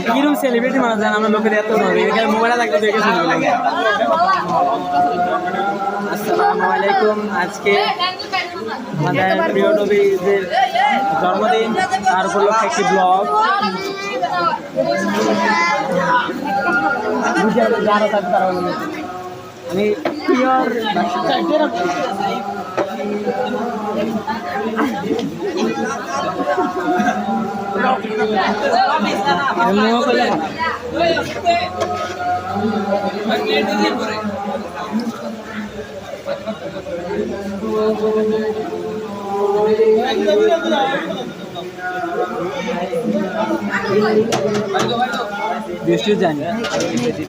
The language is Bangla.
কিরম সেলিব্রিটি মানুষ জান আমরা লোকের এত মোবাইলে থাকতে দেখে আসসালামু আলাইকুম। আজকে আমাদের প্রিয় নবীদের জন্মদিন তার উপলক্ষে একটি ব্লগ। আমি পিওর বৃষ্টি জানি।